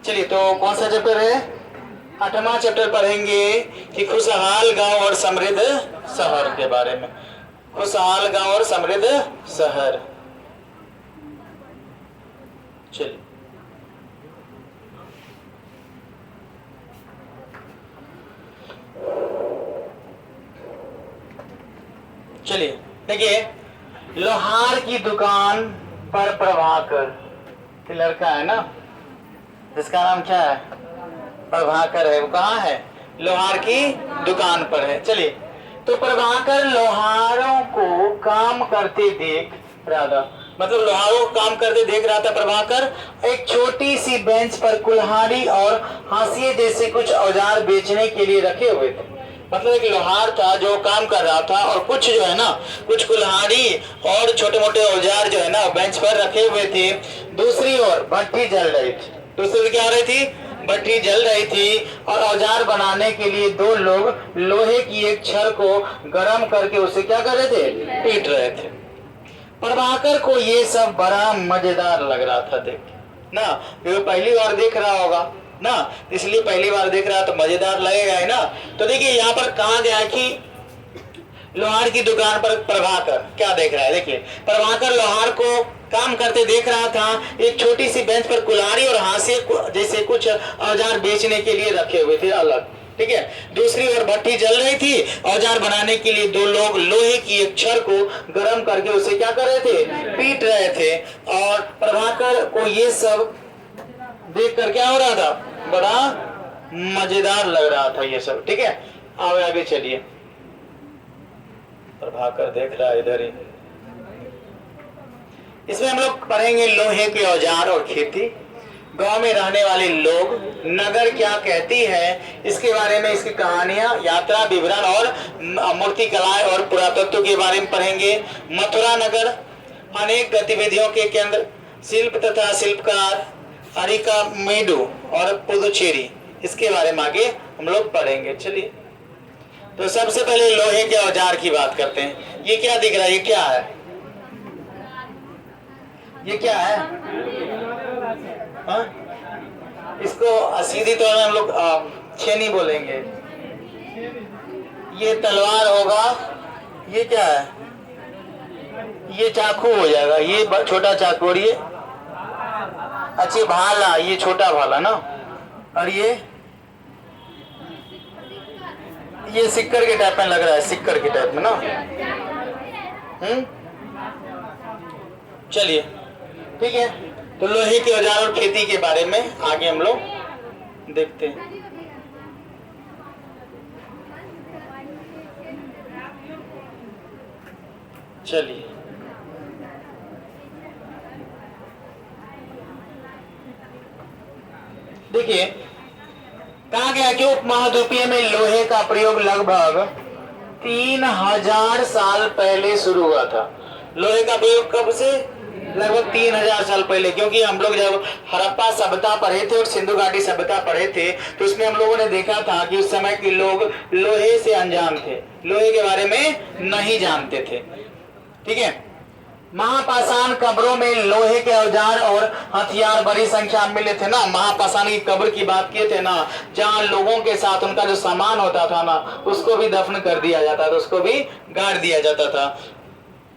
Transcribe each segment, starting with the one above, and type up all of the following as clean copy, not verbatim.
चलिए, तो कौन सा चैप्टर है? 8वां चैप्टर पढ़ेंगे कि खुशहाल गांव और समृद्ध शहर के बारे में। खुशहाल गांव और समृद्ध शहर। चलिए, चलिए देखिए, लोहार की दुकान पर प्रभाकर, ये लड़का है ना जिसका नाम क्या है? प्रभाकर है। वो कहाँ है? लोहार की दुकान पर है। चलिए, तो प्रभाकर लोहारों को काम करते देख रहा था, मतलब लोहारों को काम करते देख रहा था प्रभाकर एक छोटी सी बेंच पर कुल्हाड़ी और हाशिए जैसे कुछ औजार बेचने के लिए रखे हुए थे। मतलब एक लोहार था जो काम कर रहा था और कुछ जो है ना, कुछ कुल्हाड़ी और छोटे मोटे औजार जो है ना बेंच पर रखे हुए थे। दूसरी ओर भट्टी जल रही थी। दूसरी ओर क्या हो रही थी? भट्टी जल रही थी और औजार बनाने के लिए दो लोग लोहे की एक छड़ को गर्म करके उसे क्या कर रहे थे? पीट रहे थे। प्रभाकर को ये सब बड़ा मजेदार लग रहा था देख के ना, वो पहली बार देख रहा होगा ना, इसलिए पहली बार देख रहा तो मजेदार लगेगा है ना। तो देखिए यहाँ पर कहा गया कि लोहार की दुकान पर प्रभाकर क्या देख रहा है? देखिए, प्रभाकर लोहार को काम करते देख रहा था एक छोटी सी बेंच पर कुल्हाड़ी और हाशिए जैसे कुछ औजार बेचने के लिए रखे हुए थे अलग। ठीक है। दूसरी ओर भट्टी जल रही थी। औजार बनाने के लिए दो लोग लोहे की एक छड़ को गर्म करके उसे क्या कर रहे थे? पीट रहे थे। और प्रभाकर को ये सब देख कर क्या हो रहा था? बड़ा मजेदार लग रहा था ये सब। ठीक है, आओ आगे चलिए। प्रभाकर देख रहा है इधर ही। इसमें हम लोग पढ़ेंगे लोहे के औजार और खेती, गांव में रहने वाले लोग, नगर क्या कहती है इसके बारे में, इसकी कहानियां, यात्रा विवरण और मूर्ति कलाएं और पुरातत्व के बारे में पढ़ेंगे। मथुरा नगर, अनेक गतिविधियों के केंद्र, शिल्प तथा शिल्पकार, अरिकामेडु और पुदुचेरी, इसके बारे में आगे हम लोग पढ़ेंगे। चलिए, तो सबसे पहले लोहे के औजार की बात करते हैं। ये क्या दिख रहा है? ये क्या है? ये क्या है? हाँ? इसको सीधी तौर में हम लोग छेनी बोलेंगे। ये तलवार होगा। ये क्या है? ये चाकू हो जाएगा। ये छोटा चाकू और ये अच्छी भाला, ये छोटा भाला ना। और ये सिक्कर के टाइप में लग रहा है, सिक्कर के टाइप में ना। चलिए, ठीक है। तो लोहे के औजार और खेती के बारे में आगे हम लोग देखते हैं। चलिए, देखिए, कहा गया कि उपमहाद्वीपीय में लोहे का प्रयोग लगभग 3000 साल पहले शुरू हुआ था। लोहे का प्रयोग कब से? लगभग 3000 साल पहले। क्योंकि हम लोग जब हड़प्पा सभ्यता पढ़े थे और सिंधु घाटी सभ्यता पढ़े थे तो उसमें हम लोगों ने देखा था कि उस समय के लोग लोहे से अनजान थे, लोहे के बारे में नहीं जानते थे। ठीक है। महापाषाण कब्रों में लोहे के औजार और हथियार बड़ी संख्या में मिले थे ना। महापाषाण की कब्र की बात किए थे ना, जहाँ लोगों के साथ उनका जो सामान होता था ना उसको भी दफन कर दिया जाता था, उसको भी गाड़ दिया जाता था।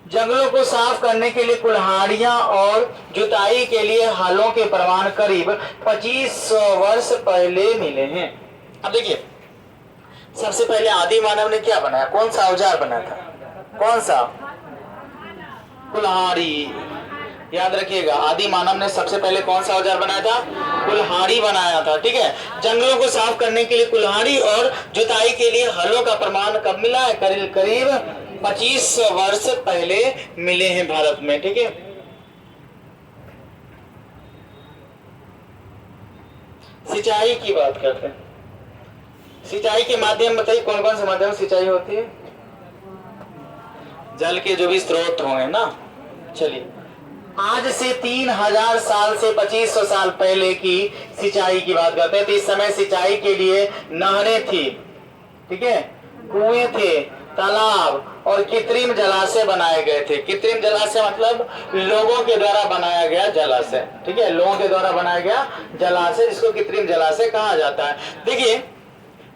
जंगलों को साफ करने के लिए कुल्हाड़ियां और जुताई के लिए हलों के प्रमाण करीब 2500 वर्ष पहले मिले हैं। अब देखिए, सबसे पहले आदि मानव ने क्या बनाया? कौन सा औजार बनाया था? कौन सा? कुल्हाड़ी। याद रखिएगा, आदि मानव ने सबसे पहले कौन सा औजार बनाया था? कुल्हाड़ी बनाया था। ठीक है। जंगलों को साफ करने के लिए कुल्हाड़ी और जुताई के लिए हलों का प्रमाण कब मिला है? करीब 2500 वर्ष पहले मिले हैं भारत में। ठीक है। सिंचाई की बात करते हैं। सिंचाई के माध्यम बताइए, कौन कौन से माध्यम से सिंचाई होती है? जल के जो भी स्रोत होंगे ना। चलिए, आज से 3000 साल से 2500 साल पहले की सिंचाई की बात करते हैं। तो इस समय सिंचाई के लिए नहरें थी, ठीक है, कुएं थे, तालाब और कृत्रिम जलाशय बनाए गए थे। कृत्रिम जलाशय मतलब लोगों के द्वारा बनाया गया जलाशय, ठीक है, लोगों के द्वारा बनाया गया जलाशय, जिसको कृत्रिम जलाशय कहा जाता है। देखिए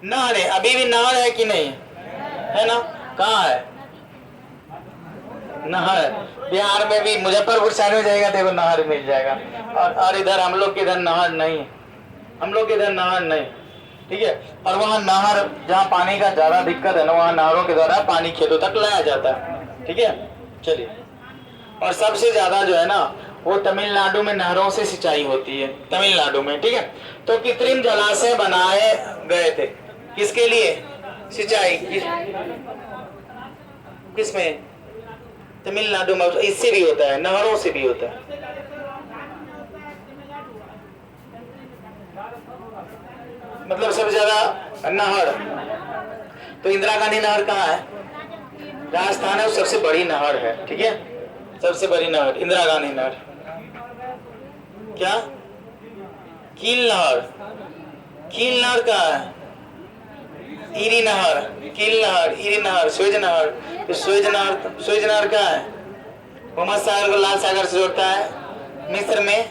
नहर है, अभी भी नहर है कि नहीं है ना, कहाँ है नहर? बिहार में भी मुजफ्फरपुर साइड में जाएगा देखो नहर मिल जाएगा, और इधर हम लोग के इधर नहर नहीं है, हम लोग के इधर नहर नहीं, ठीक है। और वहाँ नहर जहाँ पानी का ज्यादा दिक्कत है ना, वहाँ नहरों के द्वारा पानी खेतों तक लाया जाता है, ठीक है। चलिए, और सबसे ज्यादा जो है ना वो तमिलनाडु में नहरों से सिंचाई होती है, तमिलनाडु में, ठीक है। तो कृत्रिम जलाशय बनाए गए थे किसके लिए? सिंचाई किसमें? तमिलनाडु में। इससे भी होता है, नहरों से भी होता है। मतलब सबसे ज्यादा नहर, तो इंदिरा गांधी नहर कहाँ है? राजस्थान है, वो सबसे बड़ी नहर है, ठीक है, सबसे बड़ी नहर इंदिरा गांधी नहर। क्या? कील नहर? कील नहर कहाँ है? ईरी नहर, कील नहर, ईरी नहर, स्वेज नहर। तो स्वेज नहर कहाँ है? मोहम्मद सागर को लाल सागर से जोड़ता है मिस्र में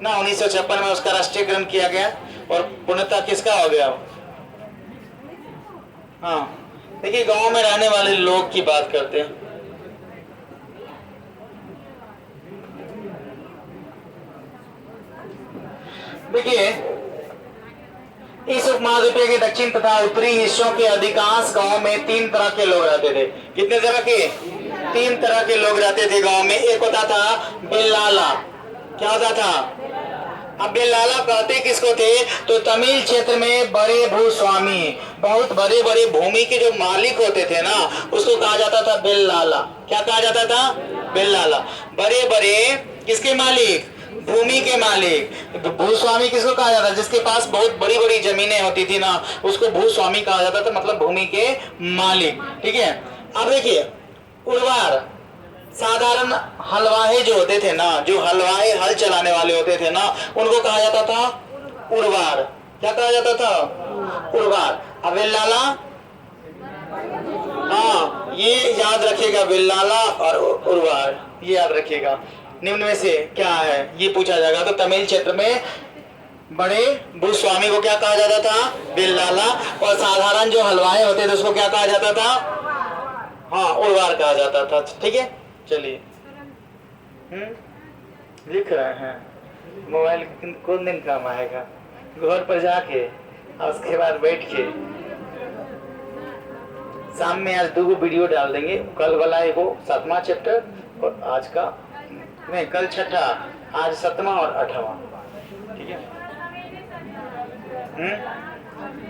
ना, 1956 में उसका राष्ट्रीयकरण किया गया और पूर्णतः किसका हो गया? हाँ, देखिए गांव में रहने वाले लोग की बात करते हैं। देखिए इस उपमहाद्वीप के दक्षिण तथा उत्तरी हिस्सों के अधिकांश गांव में 3 तरह के लोग रहते थे। कितने तरह के? 3 तरह के लोग रहते थे गांव में। एक होता था बेल्लाला। क्या होता था? अब बेल्लाला कहते किसको थे? तो तमिल क्षेत्र में बड़े भूस्वामी, बहुत बड़े बड़े भूमि के जो मालिक होते थे ना, उसको कहा जाता था बेल्लाला। क्या कहा जाता था? बेल्लाला। बड़े बड़े किसके मालिक? भूमि के मालिक। भूस्वामी किसको कहा जाता है? जिसके पास बहुत बड़ी बड़ी जमीनें होती थी ना, उसको भूस्वामी कहा जाता था, मतलब भूमि के मालिक, ठीक है। अब देखिए उर्वार, साधारण हलवाहे जो होते थे ना, जो हलवाहे हल चलाने वाले होते थे ना, उनको कहा जाता था उर्वार। क्या कहा जाता था? उर्वार। अब बेल्लाला, हाँ ये याद रखिएगा, बेल्लाला और उर्वार, ये याद रखिएगा। निम्न में से क्या है ये पूछा जाएगा। तो तमिल क्षेत्र में बड़े भूस्वामी को क्या कहा जाता था? बेल्लाला। और साधारण जो हलवाए होते थे उसको क्या कहा जाता था? हाँ उर्वार कहा जाता था, ठीक है। चलिए लिख रहे हैं, मोबाइल कौन दिन काम आएगा? घर पर जाके और उसके बाद बैठ के शाम में आज 2 वीडियो डाल देंगे। कल वाला है वो 7वां चैप्टर और आज का नहीं, कल 6ठा, आज 7वां और 8वां, ठीक है।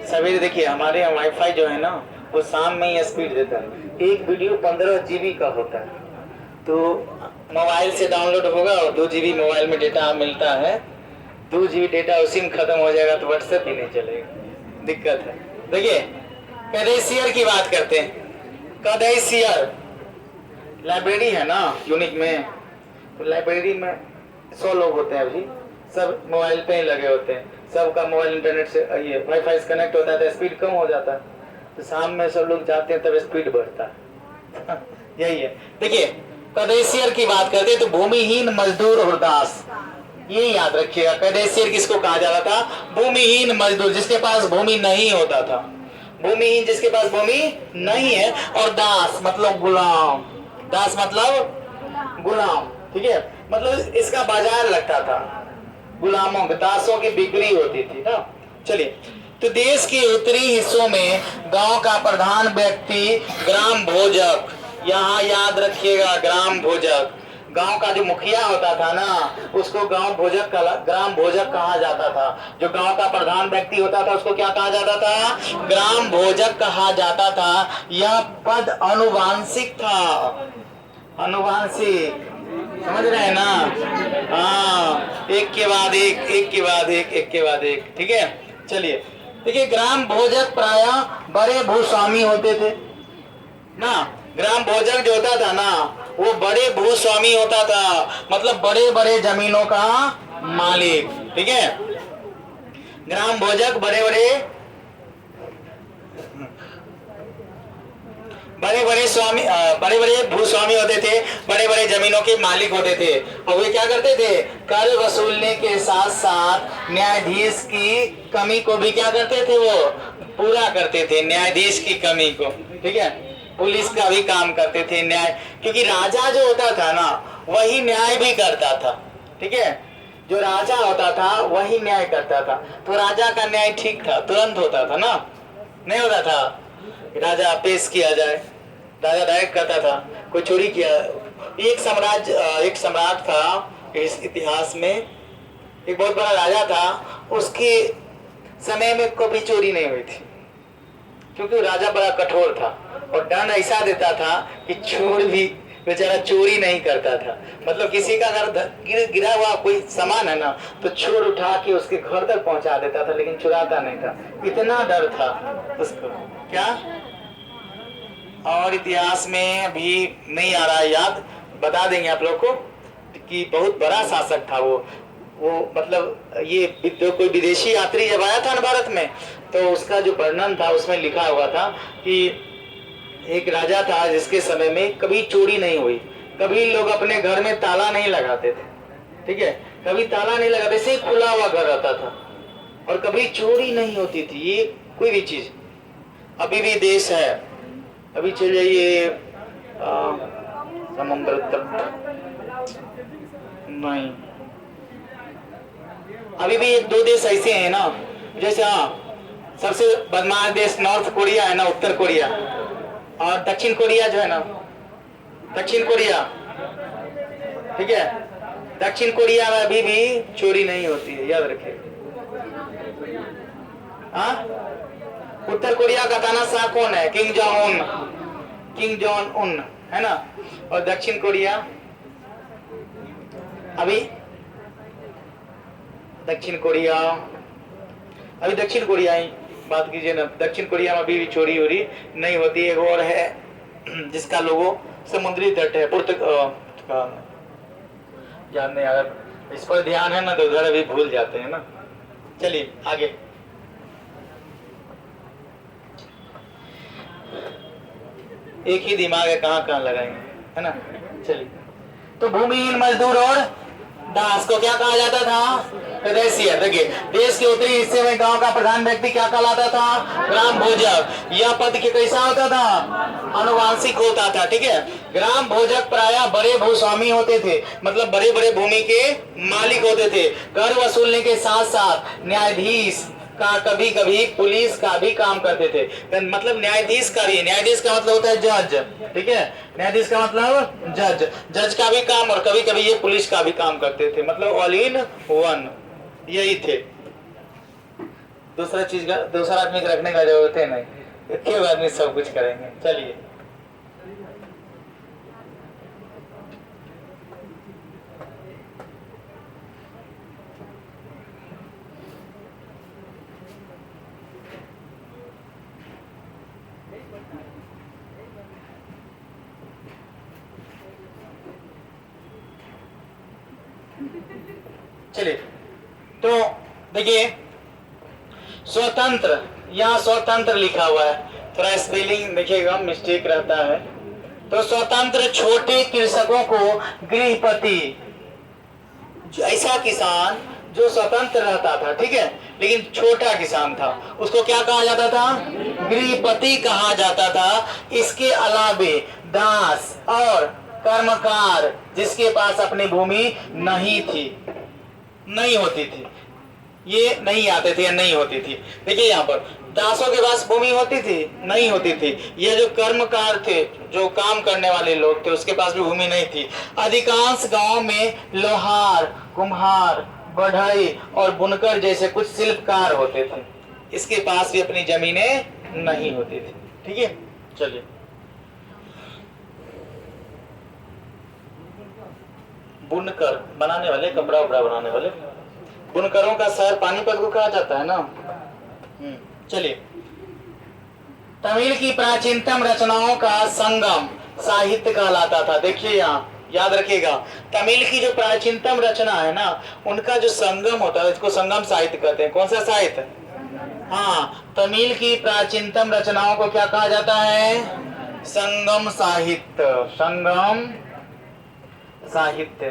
सवेरे देखिए हमारे यहाँ वाईफाई जो है ना वो शाम में ही स्पीड देता है। एक वीडियो 15 GB का होता है, तो मोबाइल से डाउनलोड होगा और 2 GB मोबाइल में डेटा मिलता है। 2 GB डेटा उसी में खत्म हो जाएगा तो व्हाट्सएप ही नहीं चलेगा, दिक्कत है। देखिए कैडेसियर की बात करते हैं। कैडेसियर लाइब्रेरी है ना यूनिक में, तो लाइब्रेरी में 100 लोग होते हैं, अभी सब मोबाइल पे ही लगे होते हैं, सबका मोबाइल इंटरनेट से ये वाईफाई से कनेक्ट होता है तो स्पीड कम हो जाता है। तो शाम में सब लोग जाते हैं तब स्पीड बढ़ता है। यही है। देखिए कैडेसियर की बात करते हैं तो भूमिहीन मजदूर और दास, ये याद रखिएगा। कैडेसियर किसको कहा जाता था? भूमिहीन मजदूर, जिसके पास भूमि नहीं होता था, भूमिहीन जिसके पास भूमि नहीं है। और दास मतलब गुलाम, दास मतलब गुलाम, ठीक है, मतलब इसका बाजार लगता था, गुलामों दासों की बिक्री होती थी ना। चलिए, तो देश के उत्तरी हिस्सों में गांव का प्रधान व्यक्ति ग्राम भोजक, यहाँ याद रखिएगा ग्राम भोजक, गांव का जो मुखिया होता था ना उसको ग्राम भोजक कहा जाता था। जो गांव का प्रधान व्यक्ति होता था उसको क्या कहा जाता था? ग्राम भोजक कहा जाता था। यह पद अनुवांशिक था, अनुवांशिक, समझ रहे हैं ना? हाँ, एक के बाद एक, एक के बाद एक, एक के बाद एक, ठीक है। चलिए देखिए ग्राम भोजक प्रायः बड़े भूस्वामी होते थे ना। ग्राम भोजक जो होता था ना वो बड़े भूस्वामी होता था, मतलब बड़े बड़े जमीनों का मालिक, ठीक है। ग्राम भोजक बड़े बड़े बड़े बड़े स्वामी, बड़े बड़े भूस्वामी होते थे, बड़े बड़े जमीनों के मालिक होते थे, और वे क्या करते थे, कर वसूलने के साथ साथ न्यायाधीश की कमी को भी क्या करते थे, वो पूरा करते थे, न्यायाधीश की कमी को। ठीक है, पुलिस का भी काम करते थे, न्याय, क्योंकि राजा जो होता था ना वही न्याय भी करता था। ठीक है, जो राजा होता था वही न्याय करता था, तो राजा का न्याय ठीक था, तुरंत होता था ना, नहीं होता था राजा पेश किया जाए, राजा डायरेक्ट करता था। कोई चोरी किया, एक सम्राट था इस इतिहास में, एक बहुत बड़ा राजा था, उसके समय में कभी चोरी नहीं हुई थी, क्योंकि राजा बड़ा कठोर था और दंड ऐसा देता था कि चोर भी बेचारा चोरी नहीं करता था। मतलब किसी का अगर गिरा हुआ कोई सामान है ना, तो चोर उठा के उसके घर तक पहुंचा देता था, लेकिन चुराता नहीं था, इतना डर था उसको। क्या, और इतिहास में अभी नहीं आ रहा है याद, बता देंगे आप लोग को कि बहुत बड़ा शासक था वो मतलब ये कोई विदेशी यात्री जब आया था ना भारत में, तो उसका जो वर्णन था उसमें लिखा हुआ था कि एक राजा था जिसके समय में कभी चोरी नहीं हुई, कभी लोग अपने घर में ताला नहीं लगाते थे। ठीक है, कभी ताला नहीं लगाते, ऐसे ही खुला हुआ घर रहता था, और कभी चोरी नहीं होती थी, ये कोई भी चीज। अभी भी देश है, अभी चल जाइए समुद्र तट, नहीं, अभी भी एक दो देश ऐसे हैं ना, जैसे सबसे बदमाश देश नॉर्थ कोरिया है ना, उत्तर कोरिया, और दक्षिण कोरिया जो है ना, दक्षिण कोरिया। ठीक है, दक्षिण कोरिया में अभी भी चोरी नहीं होती है, याद रखिए। उत्तर कोरिया का तानाशाह कौन है, किम जोंग उन है ना, और दक्षिण कोरिया अभी दक्षिण कोरिया ही बात कीजिए ना, दक्षिण कोरिया में अभी भी चोरी हो रही नहीं होती। एक और है जिसका लोगो समुद्री तट है, याद नहीं, अगर इस पर ध्यान है ना तो उधर अभी भूल जाते हैं ना। चलिए आगे, एक ही दिमाग है, कहाँ कहाँ लगाएंगे, है ना। चलिए, तो भूमिहीन मजदूर और दास को क्या कहा जाता था, प्रदेशीय। देखिए, देश के उत्तरी हिस्से में गांव का प्रधान व्यक्ति क्या कहलाता था, ग्राम भोजक। यह पद के कैसा होता था, अनुवांशिक होता था। ठीक है, ग्राम भोजक प्रायः बड़े भूस्वामी होते थे, मतलब बड़े बड़े भूमि के मालिक होते थे। कर वसूलने के साथ साथ न्यायाधीश का, कभी कभी पुलिस का भी काम करते थे। मतलब न्यायाधीश का भी, न्यायाधीश का मतलब होता है जज। ठीक है, न्यायाधीश का मतलब जज का भी काम, और कभी कभी ये पुलिस का भी काम करते थे, मतलब ऑल इन वन यही थे। दूसरा चीज का, दूसरा आदमी को रखने का जरूरत है नहीं, एक ही आदमी सब कुछ करेंगे। चलिए, चलिए, तो देखिए, स्वतंत्र, यहाँ स्वतंत्र लिखा हुआ है, थोड़ा स्पेलिंग देखिएगा मिस्टेक रहता है। तो स्वतंत्र छोटे कृषकों को गृहपति, ऐसा किसान जो स्वतंत्र रहता था, ठीक है, लेकिन छोटा किसान था, उसको क्या कहा जाता था, गृहपति कहा जाता था। इसके अलावे दास और कर्मकार जिसके पास अपनी भूमि नहीं थी, नहीं होती थी, ये नहीं आते थे या नहीं होती थी। देखिए, यहाँ पर दासों के पास भूमि होती थी, नहीं होती थी। ये जो कर्मकार थे, जो काम करने वाले लोग थे, उसके पास भी भूमि नहीं थी। अधिकांश गांव में लोहार, कुम्हार, बढ़ई और बुनकर जैसे कुछ शिल्पकार होते थे, इसके पास भी अपनी जमीनें नहीं होती थी। ठीक है, चलिए, बुनकर बनाने वाले, कपड़ा उपड़ा बनाने वाले, बुनकरों का शहर पानीपत को कहा जाता है ना। चलिए, तमिल की प्राचीनतम रचनाओं का संगम साहित्य कहलाता था। देखिए, यहाँ याद रखिएगा, तमिल की जो प्राचीनतम रचना है ना, उनका जो संगम होता है, इसको संगम साहित्य कहते हैं। कौन सा साहित्य, हाँ, तमिल की प्राचीनतम रचनाओं को क्या कहा जाता है, संगम साहित्य, संगम साहित्य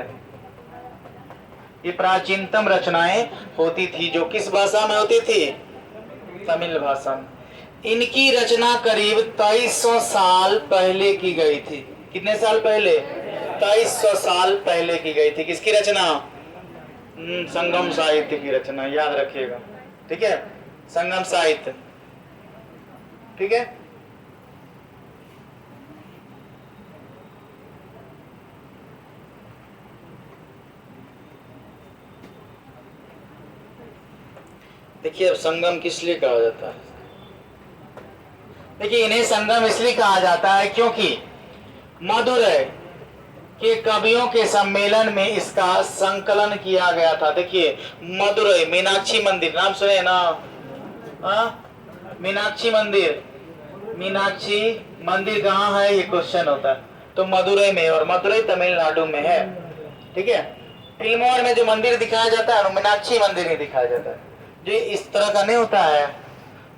ये प्राचीनतम रचनाएं होती थी, जो किस भाषा में होती थी? तमिल भाषा में। इनकी रचना करीब 2300 साल पहले की गई थी। कितने साल पहले? 2300 साल पहले की गई थी। किसकी रचना? संगम साहित्य की रचना, याद रखिएगा, ठीक है? संगम साहित्य, ठीक है? देखिए अब संगम किस लिए कहा जाता है? देखिए इन्हें संगम इसलिए कहा जाता है क्योंकि मदुरै के कवियों के सम्मेलन में इसका संकलन किया गया था। देखिए मदुरै मीनाक्षी मंदिर, नाम सुने ना? मीनाक्षी मंदिर, मीनाक्षी मंदिर कहाँ है ये क्वेश्चन होता है, तो मदुरै में, और मदुरै तमिलनाडु में है, ठीक है? फिल्मों में जो मंदिर दिखाया जाता है मीनाक्षी मंदिर ही दिखाया जाता है, जो इस तरह का नहीं होता है,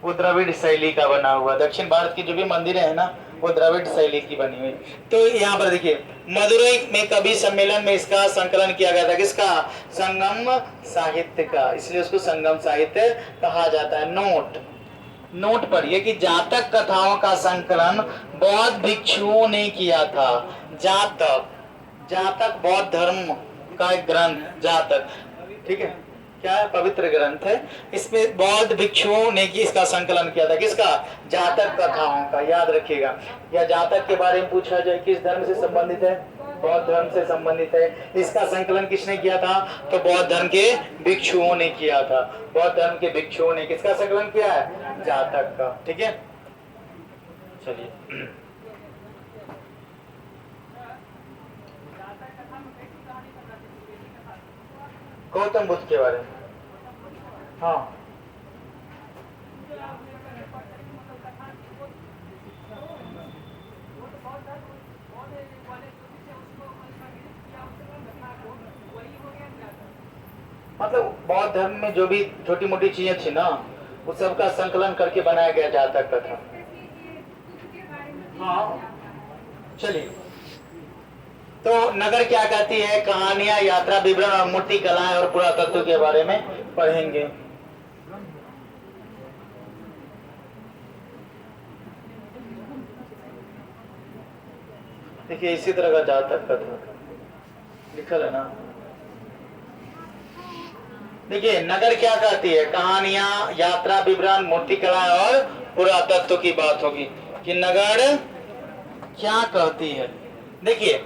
वो द्रविड़ शैली का बना हुआ। दक्षिण भारत की जो भी मंदिरें हैं ना, वो द्रविड़ शैली की बनी हुई। तो यहाँ पर देखिए मदुरै में कवि सम्मेलन में इसका संकलन किया गया था। किसका? संगम साहित्य का, इसलिए उसको संगम साहित्य कहा जाता है। नोट पढ़िए कि जातक कथाओं का संकलन बौद्ध भिक्षुओं ने किया था। जातक बौद्ध धर्म का एक ग्रंथ, जातक, ठीक है, क्या है? पवित्र ग्रंथ है। इसमें बौद्ध भिक्षुओं ने इसका संकलन किया था। किसका? जातक कथाओं का, याद रखिएगा। या जातक के बारे में पूछा जाए किस धर्म से संबंधित है? बौद्ध धर्म से संबंधित है। इसका संकलन किसने किया था? तो बौद्ध धर्म के भिक्षुओं ने किया था। बौद्ध धर्म के भिक्षुओं ने किसका संकलन किया है? जातक का, ठीक है? चलिए गौतम बुद्ध के बारे में, हाँ, मतलब बौद्ध धर्म में जो भी छोटी मोटी चीजें थी ना, उस सब का संकलन करके बनाया गया जातक कथा। हाँ चलिए, तो नगर क्या कहती है? कहानियां, यात्रा विवरण और मूर्ति कलाएं और पुरातत्व के बारे में पढ़ेंगे। देखिए इसी तरह का जातक कथा लिखल है ना। देखिए नगर क्या कहती है? कहानियां, यात्रा विवरण, मूर्ति कलाएं और पुरातत्व की बात होगी कि नगर क्या कहती है। देखिए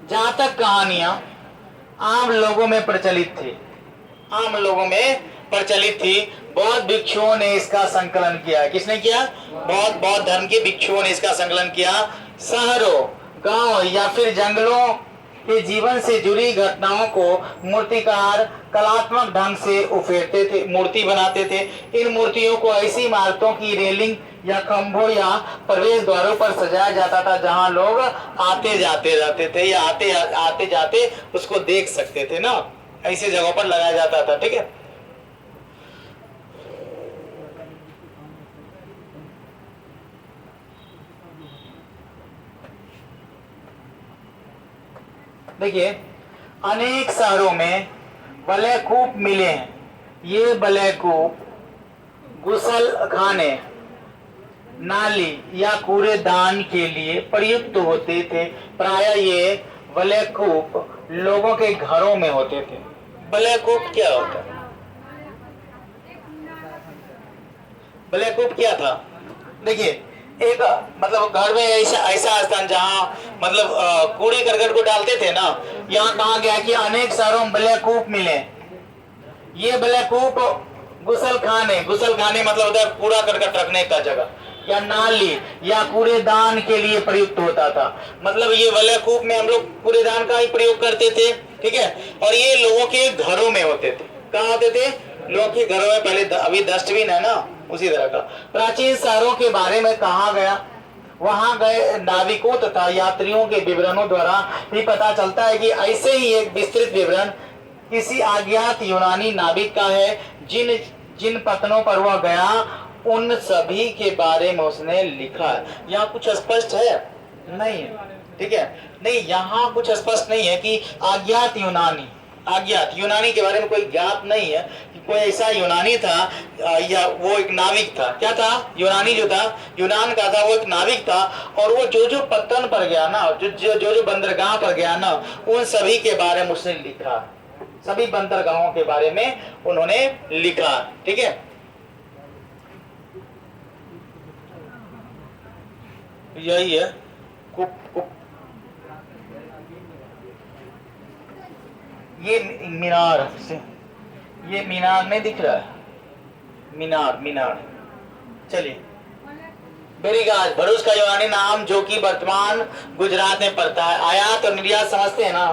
जहां तक कहानियां आम लोगों में प्रचलित थी, आम लोगों में प्रचलित थी, बौद्ध भिक्षुओं ने इसका संकलन किया। किसने किया? बौद्ध धर्म के भिक्षुओं ने इसका संकलन किया। शहरों, गांव या फिर जंगलों के जीवन से जुड़ी घटनाओं को मूर्तिकार कलात्मक ढंग से उकेरते थे, मूर्ति बनाते थे। इन मूर्तियों को ऐसी इमारतों की रेलिंग या खंभों या प्रवेश द्वारों पर सजाया जाता था जहां लोग आते जाते रहते थे, या आते जाते उसको देख सकते थे ना, ऐसे जगहों पर लगाया जाता था, ठीक है? देखिए अनेक शहरों में बलयकूप मिले हैं। ये बलयकूप गुसल खाने, नाली या कूड़ेदान के लिए प्रयुक्त होते थे। प्रायः ये बलयकूप लोगों के घरों में होते थे। बलयकूप क्या होता है? बलयकूप क्या था? देखिए एक मतलब घर में ऐसा स्थान जहाँ मतलब कूड़े करकट को डालते थे ना, यहाँ कहा गया कि अनेक शहरों में बलयकूप मिले। ये बलयकूप गुसल खाने मतलब होता है कूड़ा करकट रखने का जगह, या नाली या कूड़ेदान के लिए प्रयुक्त होता था। मतलब ये बलयकूप में हम लोग कूड़ेदान का ही प्रयोग करते थे, ठीक है? और ये लोगों के घरों में होते थे। कहाँ होते थे? लोगों के घरों में। पहले अभी डस्टबिन है ना, उसी तरह का। प्राचीन शहरों के बारे में कहा गया, वहां गए नाविकों तथा यात्रियों के विवरणों द्वारा भी पता चलता है कि ऐसे ही एक विस्तृत विवरण किसी अज्ञात यूनानी नाविक का है। जिन पत्तनों पर वह गया उन सभी के बारे में उसने लिखा। यहाँ कुछ स्पष्ट है नहीं है, ठीक है, नहीं यहाँ कुछ स्पष्ट नहीं है कि अज्ञात यूनानी, अज्ञात यूनानी के बारे में कोई ज्ञात नहीं है कि कोई ऐसा यूनानी था या वो एक नाविक था। क्या था? यूनानी जो था, यूनान का था, वो एक नाविक था और वो जो जो पत्तन पर गया ना, जो बंदरगाह पर गया ना, उन सभी के बारे में उसने लिखा, सभी बंदरगाहों के बारे में उन्होंने लिखा, ठीक है। यही है कुप कुप, ये मीनार से, ये मीनार में दिख रहा है, मीनार मीनार। चलिए, बेरीगाज भरूच का यूनानी नाम जो कि वर्तमान गुजरात में पड़ता है। आयात और निर्यात समझते हैं ना?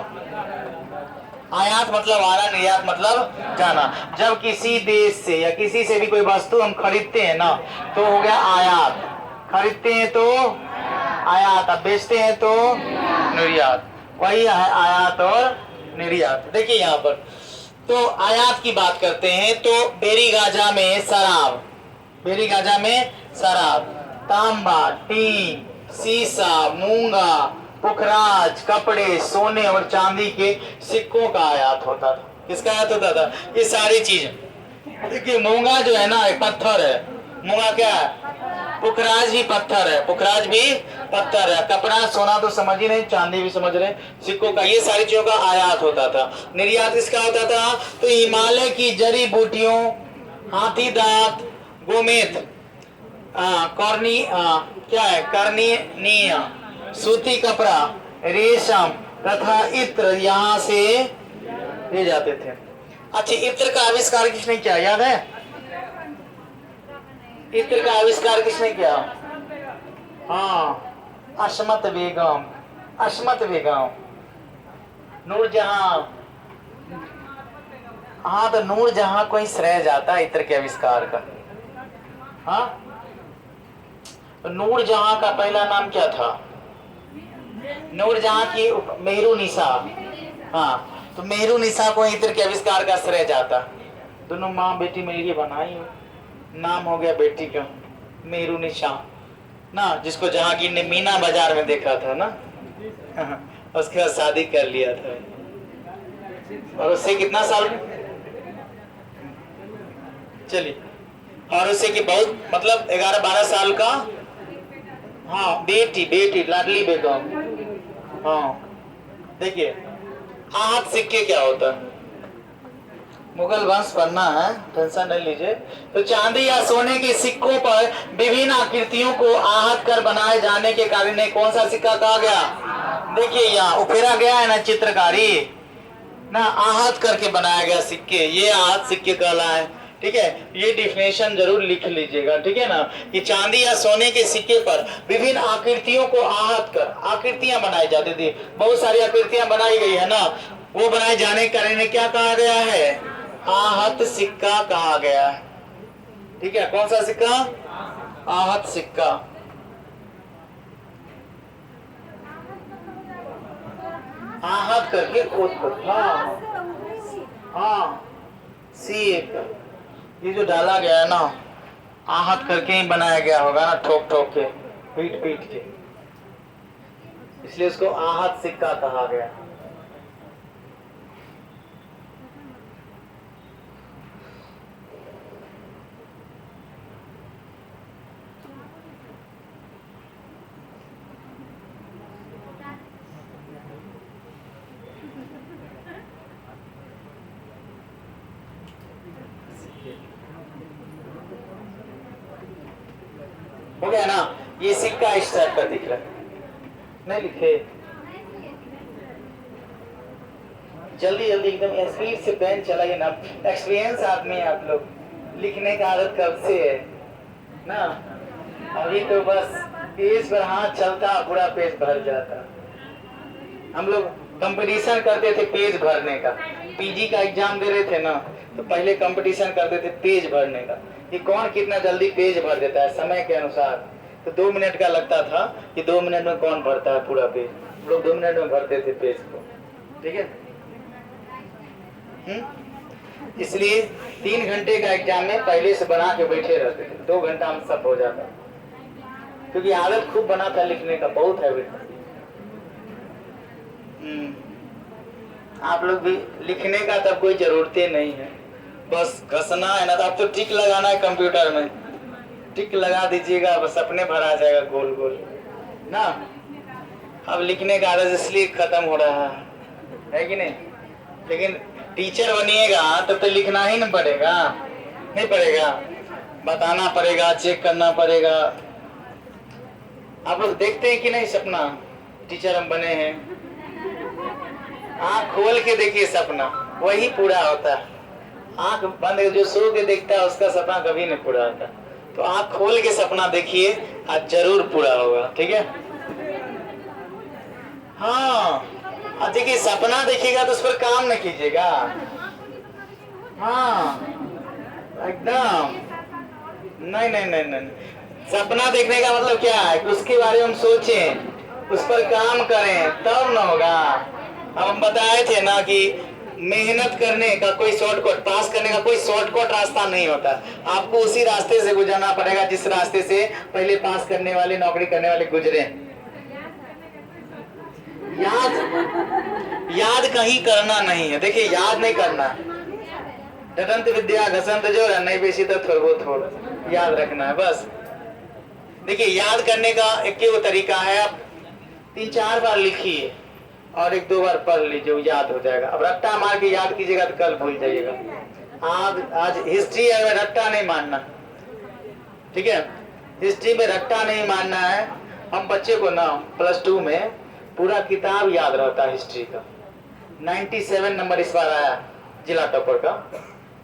आयात मतलब आना, निर्यात मतलब जाना। जब किसी देश से या किसी से भी कोई वस्तु हम खरीदते हैं ना, तो हो गया आयात, खरीदते हैं तो आयात, अब बेचते हैं तो निर्यात। वही है आयात और निर्यात। देखिए यहाँ पर तो आयात की बात करते हैं तो बेरीगाजा में शराब, बेरीगाजा में शराब, तांबा, टीन, सीसा, मूंगा, पुखराज, कपड़े, सोने और चांदी के सिक्कों का आयात होता था। किसका आयात होता था? ये सारी चीजें। देखिए मूंगा जो है ना, एक पत्थर है। मूंगा क्या है? पुखराज भी पत्थर है, पुखराज भी पत्थर है। कपड़ा सोना तो समझ ही नहीं, चांदी भी समझ रहे, सिक्कों का, ये सारी चीजों का आयात होता था। निर्यात इसका होता था तो हिमालय की जड़ी बूटियों, हाथी दांत, गोमेद, कॉर्नी, क्या है, कर्निया, सूती कपड़ा, रेशम तथा इत्र यहाँ से ले जाते थे। अच्छा, इत्र का आविष्कार किसने किया याद है? इत्र का आविष्कार किसने किया? हाँ, अशमत बेगम, अशमत बेगम, नूरजहां। हाँ, तो नूरजहां को ही श्रेय जाता है इत्र के आविष्कार का। हाँ, तो नूरजहां का पहला नाम क्या था? नूरजहां की मेहरुनिसा। हाँ, तो मेहरुनिसा को इत्र के आविष्कार का श्रेय जाता। दोनों माँ बेटी मिलकर बनाई, नाम हो गया बेटी का मेहरुनिसा ना, जिसको जहांगीर ने मीना बाजार में देखा था ना, उसके बाद शादी कर लिया था। और उससे कितना साल, चलिए, और उससे कि बहुत मतलब 11-12 साल का, हाँ, बेटी, बेटी लाडली बेगम। हाँ, देखिए आहत सिक्के क्या होता है? मुगल वंश पढ़ना है, टेंशन नहीं लीजिए। तो चांदी या सोने के सिक्कों पर विभिन्न आकृतियों को आहत कर बनाए जाने के कारण कौन सा सिक्का कहा गया? देखिए यहाँ उफेरा गया है ना, चित्रकारी ना, आहत करके बनाया गया सिक्के, ये आहत सिक्के कहलाए, ठीक है। ये डिफिनेशन जरूर लिख लीजिएगा, ठीक है ना, कि चांदी या सोने के सिक्के पर विभिन्न आकृतियों को आहत कर, आकृतियां बनाई जाती थी, बहुत सारी आकृतियां बनाई गई है ना, वो बनाए जाने के कारण क्या कहा गया है? आहत सिक्का कहा गया है, ठीक है। कौन सा सिक्का? आहत सिक्का। आहत करके खोद कर, हाँ हाँ, सीख, ये जो डाला गया है ना, आहत करके ही बनाया गया होगा ना, ठोक ठोक के, पीट पीट के, इसलिए उसको आहत सिक्का कहा गया। हो गया ना, ये सिक्का इस टाइप का दिख रहा है, नहीं लिखे, जल्दी जल्दी एकदम स्पीड से पेन चलाइए ना, एक्सपीरियंस आदमी है आप लोग, लिखने का आदत कब से है ना, अभी तो बस पेज पर हाथ चलता पूरा पेज भर जाता। हम लोग कंपटीशन करते थे पेज भरने का, पीजी का एग्जाम दे रहे थे ना, तो पहले कंपटीशन करते थे पेज भरने का, कि कौन कितना जल्दी पेज भर देता है समय के अनुसार। तो 2 मिनट का लगता था कि 2 मिनट में कौन भरता है पूरा पेज, हम लोग 2 मिनट में भरते थे पेज को, ठीक है। इसलिए 3 घंटे का एग्जाम में पहले से बना के बैठे रहते थे, 2 घंटा में सब हो जाता, क्योंकि आदत खूब बना था लिखने का, बहुत हैबिट। आप लोग भी लिखने का तब कोई जरूरत नहीं है, बस घसना है ना। तो अब तो टिक लगाना है कंप्यूटर में, टिक लगा दीजिएगा, बस अपने भर आ जाएगा गोल गोल ना। अब लिखने का आदत इसलिए खत्म हो रहा है कि नहीं? लेकिन टीचर बनिएगा तब तो लिखना ही नहीं पड़ेगा, नहीं पड़ेगा, बताना पड़ेगा, चेक करना पड़ेगा। आप लोग देखते हैं कि नहीं सपना, टीचर हम बने हैं, आँख खोल के देखिए सपना, वही पूरा होता है। आँख बंद जो सो के देखता है उसका सपना कभी नहीं पूरा होता। तो आँख खोल के सपना देखिए, आज जरूर पूरा होगा, ठीक है? हाँ, देखिए सपना देखिएगा तो उस पर काम नहीं कीजिएगा। हाँ एकदम नहीं नहीं नहीं नहीं, सपना देखने का मतलब क्या है कि उसके बारे में हम सोचें, उस पर काम करें, तब न होगा। अब हम बताए थे ना कि मेहनत करने का कोई शॉर्टकट, पास करने का कोई शॉर्टकट रास्ता नहीं होता। आपको उसी रास्ते से गुजरना पड़ेगा जिस रास्ते से पहले पास करने वाले, नौकरी करने वाले गुजरे। याद कहीं करना नहीं है, देखिए याद नहीं करना। डटंत विद्या घसंत जो नहीं बेसी तो थोड़ा याद रखना है बस। देखिए याद करने का एक ही वो तरीका है, आप 3-4 बार लिखिए और 1-2 बार पढ़ लीजिए, याद हो जाएगा। अब रट्टा मार के याद कीजिएगा तो कल भूल जाइएगा। आज हिस्ट्री है, रट्टा नहीं मानना, ठीक है? हिस्ट्री में रट्टा नहीं मानना है। हम बच्चे को ना +2 में पूरा किताब याद रहता है हिस्ट्री का। 97 नंबर इस बार आया जिला टॉपर का,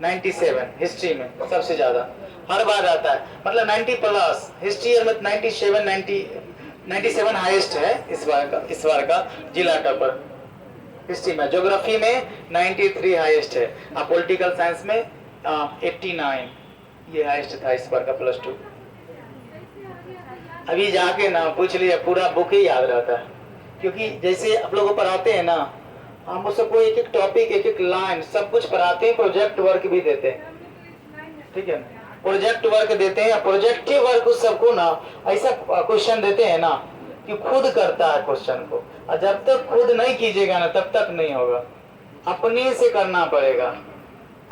97 हिस्ट्री में सबसे ज्यादा हर बार आता है, मतलब 90+ हिस्ट्री में 97 हाईएस्ट है इस बार का जिला टॉपर हिस्ट्री में। ज्योग्राफी में 93 हाईएस्ट है, और पॉलिटिकल साइंस में 89 ये हाईएस्ट था इस बार का +2। अभी जाके ना पूछ लिया, पूरा बुक ही याद रहता है, क्योंकि जैसे आप लोगों को पढ़ाते हैं ना, हम उसको कोई एक टॉपिक, एक लाइन सब कुछ पढ़ाते हैं, प्रोजेक्ट वर्क भी देते हैं, ठीक है? प्रोजेक्ट वर्क देते हैं, प्रोजेक्टिव वर्क उस सबको ना ऐसा क्वेश्चन देते हैं ना कि खुद करता है क्वेश्चन को, और जब तक खुद नहीं कीजिएगा ना तब तक नहीं होगा, अपने से करना पड़ेगा।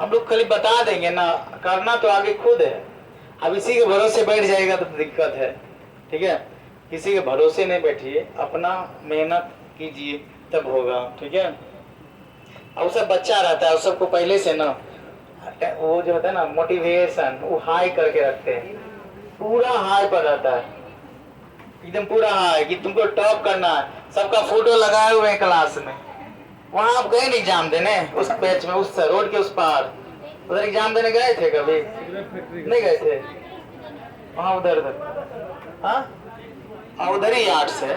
हम लोग खाली बता देंगे ना, करना तो आगे खुद है। अब इसी के भरोसे बैठ जाएगा तो दिक्कत है, ठीक है? किसी के भरोसे नहीं बैठिए, अपना मेहनत कीजिए तब होगा, ठीक है? और सब बच्चा रहता है, उस सबको पहले से ना वो जो होता है ना मोटिवेशन, वो हाई करके रखते हैं, पूरा हाई पर रहता है, एकदम पूरा हाई कि तुमको टॉप करना है। सबका फोटो लगाए हुए हैं क्लास में। वहां आप गए नहीं एग्जाम देने, उस बैच में, उस रोड के उस पार उधर एग्जाम देने गए थे कभी? नहीं गए थे वहाँ उधर हाँ उधर ही आर्ट्स है,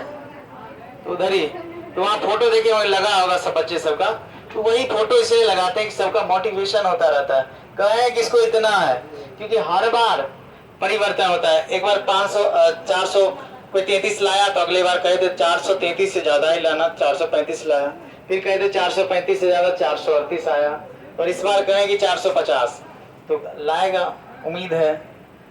तो उधर ही, तो वहाँ फोटो देखे वही लगा होगा सब बच्चे सबका। तो वही फोटो इसलिए लगाते हैं कि सबका मोटिवेशन होता रहता है, कहे किसको इतना है, क्योंकि हर बार परिवर्तन होता है। एक बार 500 400 कोई 33 लाया, तो अगले बार कहे थे 433 से ज्यादा ही लाना, 435 लाया, फिर कहे थे 435 से ज्यादा 438 आया, और इस बार कहें कि 450, तो लाएगा, उम्मीद है,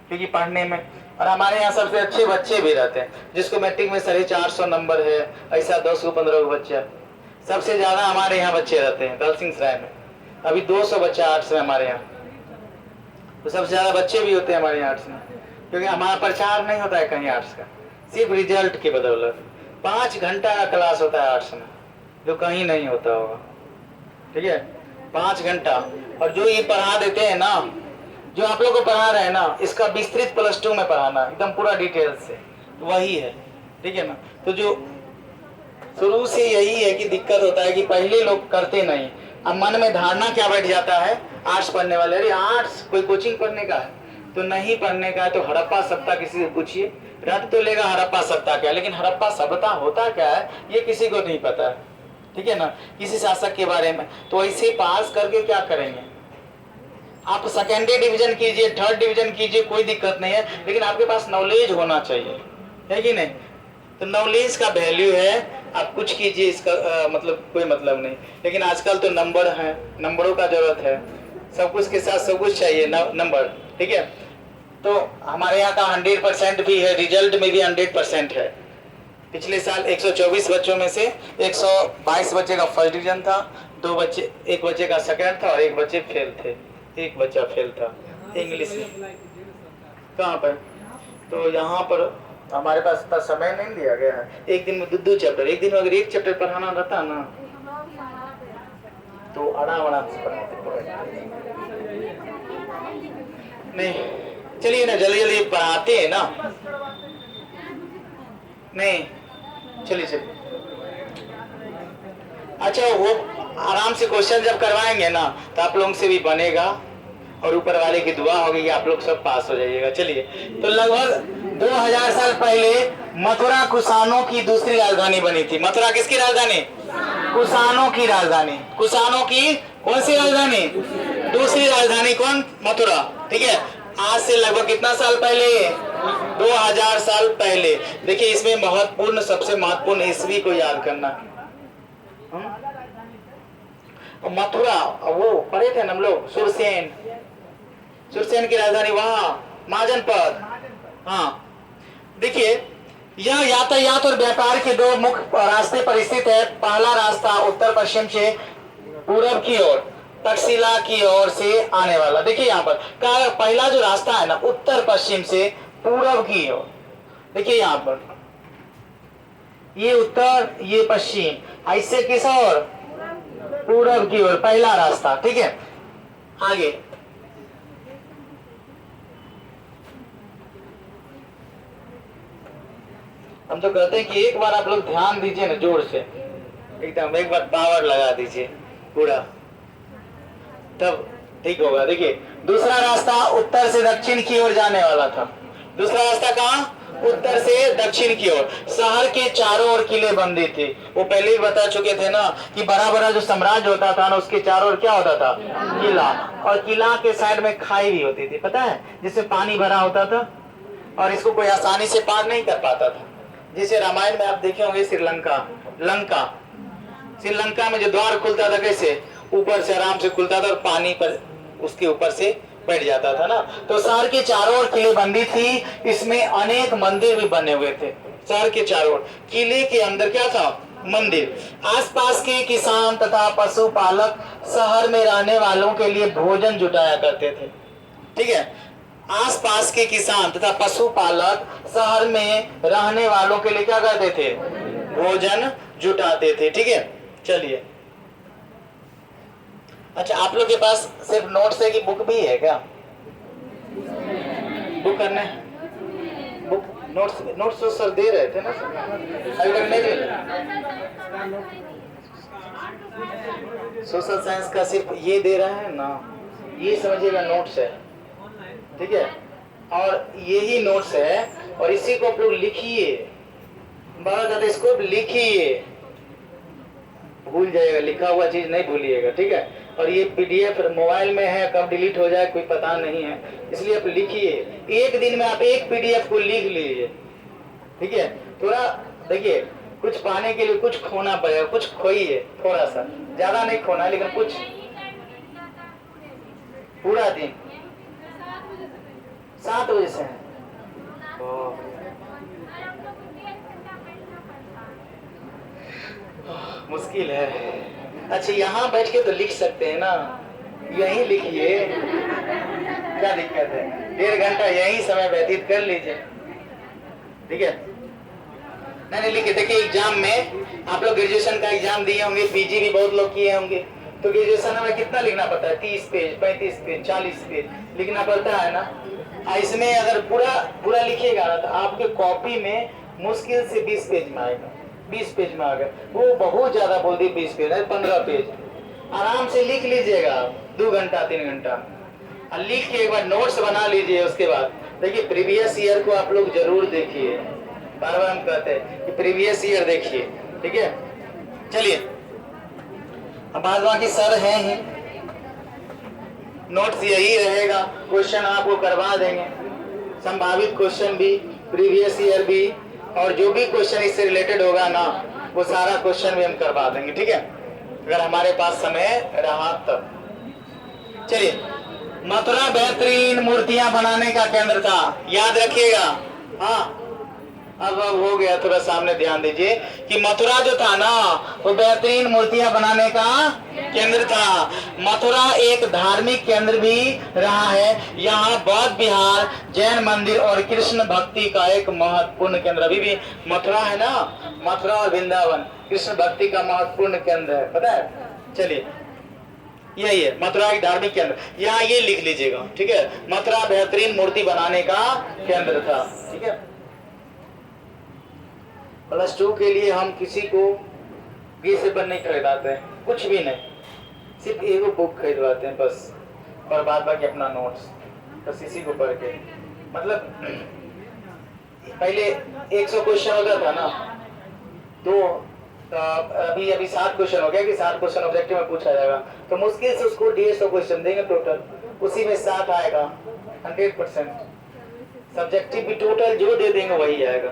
क्योंकि पढ़ने में। और हमारे यहाँ सबसे अच्छे बच्चे भी रहते हैं, जिसको मैट्रिक में 450 नंबर है, ऐसा 10-15 बच्चे सबसे ज्यादा हमारे यहाँ बच्चे रहते हैं दलसिंह सराय में। अभी 200 बच्चा आर्ट्स में हमारे यहाँ, तो सबसे ज्यादा बच्चे भी होते हैं हमारे यहाँ आर्ट्स में, क्योंकि हमारा प्रचार नहीं होता है कहीं आर्ट्स का, सिर्फ रिजल्ट की बदौलत। 5 घंटा का क्लास होता है आर्ट्स में, जो कहीं नहीं होता होगा, ठीक है? 5 घंटा, और जो ये पढ़ा देते हैं ना, जो आप लोग को पढ़ा रहे हैं ना, इसका विस्तृत +2 में पढ़ाना एकदम पूरा डिटेल से, वही है, ठीक है ना? तो जो शुरू से यही है कि दिक्कत होता है कि पहले लोग करते नहीं। अब मन में धारणा क्या बैठ जाता है आर्ट्स पढ़ने वाले, अरे आर्ट्स कोई कोचिंग पढ़ने का है, तो नहीं पढ़ने का है, तो हड़प्पा सभ्यता किसी से पूछिए, रट तो लेगा हड़प्पा सभ्यता क्या, लेकिन हड़प्पा सभ्यता होता क्या है ये किसी को नहीं पता है, ठीक है ना? किसी शासक के बारे में। तो ऐसे पास करके क्या करेंगे? आप 2nd डिवीजन कीजिए, 3rd डिवीजन कीजिए, कोई दिक्कत नहीं है, लेकिन आपके पास नॉलेज होना चाहिए, है कि नहीं? तो नॉलेज का वैल्यू है। आप कुछ कीजिए, इसका मतलब कोई मतलब नहीं, लेकिन आजकल तो नंबर है, नंबरों का जरूरत है, सब कुछ के साथ सब कुछ चाहिए नंबर, ठीक है। तो हमारे यहाँ का 100% भी है, रिजल्ट में भी 100% है। पिछले साल 124 बच्चों में से 122 बच्चे का फर्स्ट डिवीजन था, एक बच्चे का सेकंड था और एक बच्चे फेल थे, एक बच्चा फेल था इंग्लिश में। कहाँ पर? तो यहाँ पर हमारे पास इतना समय नहीं दिया गया है, एक दिन में दो चैप्टर, एक दिन में अगर एक चैप्टर पढ़ाना रहता ना तो आराम से पढ़ाते नहीं। चलिए ना, जल्दी जल्दी पढ़ाते हैं ना, नहीं चलिए चलिए। अच्छा, वो आराम से क्वेश्चन जब करवाएंगे ना तो आप लोगों से भी बनेगा और ऊपर वाले की दुआ होगी कि आप लोग सब पास हो जाइएगा। चलिए, तो लगभग 2000 साल पहले मथुरा कुषाणों की दूसरी राजधानी बनी थी। मथुरा किसकी राजधानी? कुषाणों की राजधानी। कुषाणों की कौन सी राजधानी? दूसरी राजधानी कौन? मथुरा, ठीक है। आज से लगभग कितना साल पहले? 2000 साल पहले। देखिए, इसमें महत्वपूर्ण, सबसे महत्वपूर्ण ईस्वी को याद करना। मथुरा वो पढ़े थे ना हम लोग, सुरसेन की राजधानी वहां महाजनपद। हाँ, देखिए, यह यातायात और व्यापार के दो मुख्य रास्ते पर स्थित है। पहला रास्ता उत्तर पश्चिम से पूरब की ओर, तक्षशिला की ओर से आने वाला। देखिए यहाँ पर पहला जो रास्ता है ना, उत्तर पश्चिम से पूरब की ओर। देखिए यहाँ पर ये उत्तर, ये पश्चिम, ऐसे किस ओर? पूरब की ओर, पहला रास्ता, ठीक है। आगे हम तो कहते हैं कि एक बार आप लोग ध्यान दीजिए ना, जोर से एकदम, एक बार पावर लगा दीजिए पूरा, तब ठीक होगा। देखिए, दूसरा रास्ता उत्तर से दक्षिण की ओर जाने वाला था। दूसरा रास्ता कहाँ? उत्तर से दक्षिण की ओर। शहर के चारों ओर किले बंदी थे। वो पहले ही बता चुके थे ना कि बड़ा बड़ा जो साम्राज्य होता था ना, उसके चारों ओर क्या होता था? किला। और किला के साइड में खाई भी होती थी, पता है, जिसमें पानी भरा होता था और इसको कोई आसानी से पार नहीं कर पाता था। जिसे रामायण में आप देखे होंगे, श्रीलंका में जो द्वार खुलता था, कैसे ऊपर से आराम से खुलता था और पानी पर उसके ऊपर से बैठ जाता था ना। तो शहर के चारों ओर किले बंदी थी। इसमें अनेक मंदिर भी बने हुए थे। शहर के चारों ओर किले के अंदर क्या था? मंदिर। आसपास के किसान तथा पशुपालक शहर में रहने वालों के लिए भोजन जुटाया करते थे, ठीक है। आसपास के किसान तथा पशुपालक शहर में रहने वालों के लिए क्या करते थे? भोजन जुटाते थे, ठीक है। चलिए, अच्छा, आप लोग के पास सिर्फ नोट्स है कि बुक भी है क्या? बुक करना है? बुक नोट्स तो सर दे रहे थे ना, अभी तक नहीं दे। सोशल साइंस का सिर्फ ये दे रहा है ना, ये समझिएगा नोट्स है, ठीक है। और यही नोट्स है और इसी को आप लोग लिखिए, बहुत ज्यादा इसको लिखिए, भूल जाएगा, लिखा हुआ चीज नहीं भूलिएगा, ठीक है। और ये पीडीएफ मोबाइल में है, कब डिलीट हो जाए कोई पता नहीं है, इसलिए आप लिखिए। एक दिन में आप एक पीडीएफ को लिख लीजिए, ठीक है। थोड़ा देखिए, कुछ पाने के लिए कुछ खोना पड़ेगा, कुछ खोइए, थोड़ा सा, ज्यादा नहीं खोना, लेकिन कुछ। पूरा दिन 7 बजे से है, मुश्किल है। अच्छा, यहाँ बैठ के तो लिख सकते हैं ना, यहीं लिखिए, क्या दिक्कत है? 1.5 घंटा यहीं समय व्यतीत कर लीजिए, ठीक है। नहीं लिखिए। देखिए, एग्जाम में आप लोग ग्रेजुएशन का एग्जाम दिए होंगे, पीजी भी बहुत लोग किए होंगे, तो ग्रेजुएशन में कितना लिखना पड़ता है? 30 पेज, 35 पेज, 40 पेज लिखना पड़ता है ना। इसमें अगर पूरा लिखिएगा ना तो आपके कॉपी में मुश्किल से 20 पेज में आएगा, 20 पेज में आ गया। वो बहुत ज्यादा बोल दी, 20 पेज है, 15 पेज आराम से लिख लीजिएगा, 2 घंटा 3 घंटा। और लिख के एक बार नोट्स बना लीजिए। उसके बाद देखिए, प्रीवियस ईयर को आप लोग जरूर देखिए, बार बार हम कहते हैं कि प्रीवियस ईयर देखिए, ठीक है। चलिए, अब बाद बाकी सर हैं ही, नोट्स यही रहेगा, क्वेश्चन आपको करवा देंगे, संभावित क्वेश्चन भी, प्रीवियस ईयर भी, और जो भी क्वेश्चन इससे रिलेटेड होगा ना, वो सारा क्वेश्चन भी हम करवा देंगे, ठीक है, अगर हमारे पास समय रहा तब। चलिए, मथुरा बेहतरीन मूर्तियां बनाने का केंद्र था, याद रखिएगा। हाँ, अब हो गया, थोड़ा सामने ध्यान दीजिए कि मथुरा जो था ना वो बेहतरीन मूर्तियां बनाने का केंद्र था। मथुरा एक धार्मिक केंद्र भी रहा है। यहाँ बौद्ध विहार, जैन मंदिर और कृष्ण भक्ति का एक महत्वपूर्ण केंद्र अभी भी मथुरा है ना। मथुरा और वृंदावन कृष्ण भक्ति का महत्वपूर्ण केंद्र है, पता है। चलिए, यही है मथुरा एक धार्मिक केंद्र, यहाँ ये लिख लीजिएगा, ठीक है। मथुरा बेहतरीन मूर्ति बनाने का केंद्र था, ठीक है। +2 के लिए हम किसी को गिफ्ट पेपर नहीं खरीदाते हैं, कुछ भी नहीं, सिर्फ एगो बुक खरीदवाते हैं बस, और बाद बाकी अपना नोट्स बस इसी को पढ़ के। मतलब पहले 100 क्वेश्चन होता था ना, तो अभी 7 क्वेश्चन हो गया कि 7 क्वेश्चन ऑब्जेक्टिव में पूछा जाएगा, तो मुश्किल से उसको 150 क्वेश्चन देंगे टोटल, उसी में 7 आएगा 100%। सब्जेक्टिव भी टोटल जो दे देंगे वही आएगा,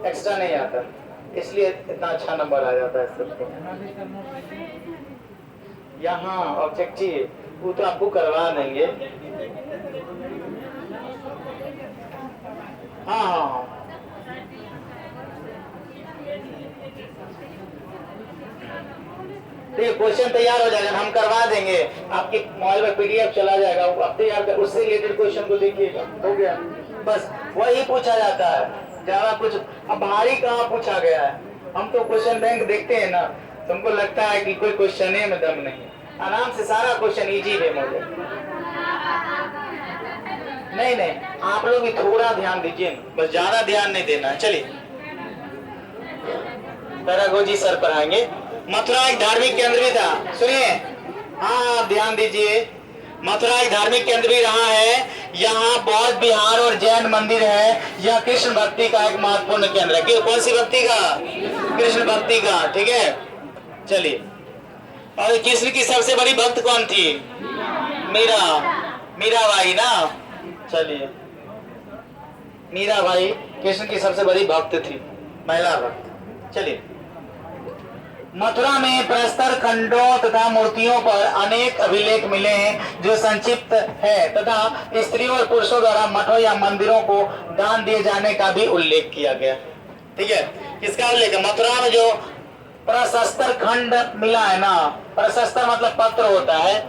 एक्स्ट्रा नहीं आता, इसलिए इतना अच्छा नंबर आ जाता है सबको। यहाँ ऑब्जेक्टिव वो तो आपको करवा देंगे। हाँ हाँ हाँ, देखिए क्वेश्चन तैयार हो जाएगा, हम करवा देंगे, आपके मोबाइल में PDF चला जाएगा, आप तैयार कर, उससे रिलेटेड क्वेश्चन को देखिएगा, हो गया, बस वही पूछा जाता है, ज्यादा कुछ अब भारी कहाँ पूछा गया है। हम तो क्वेश्चन बैंक देखते हैं ना, तुमको लगता है कि कोई क्वेश्चन में दम नहीं, आराम से सारा क्वेश्चन इजी वे में। नहीं नहीं, आप लोग भी थोड़ा ध्यान दीजिए, बस ज्यादा ध्यान नहीं देना। चलिए, पैरागोजी सर पढ़ाएंगे। मथुरा एक धार्मिक केंद्र भी था, सुनिए, हाँ ध्यान दीजिए। मथुरा एक धार्मिक केंद्र भी रहा है, यहाँ बौद्ध विहार और जैन मंदिर है। यह कृष्ण भक्ति का एक महत्वपूर्ण केंद्र है। कौन सी भक्ति का? कृष्ण भक्ति का, ठीक है। चलिए, और कृष्ण की सबसे बड़ी भक्त कौन थी? मीराबाई ना। चलिए, मीराबाई कृष्ण की सबसे बड़ी भक्त थी, महिला भक्त। चलिए, मथुरा में प्रस्तर खंडों तथा मूर्तियों पर अनेक अभिलेख मिले हैं जो संक्षिप्त है, तथा स्त्रियों और पुरुषों द्वारा मठों या मंदिरों को दान दिए जाने का भी उल्लेख किया गया, ठीक है। किसका उल्लेख है? मथुरा में जो प्रशस्तर खंड मिला है ना, प्रशस्तर मतलब पत्र होता है,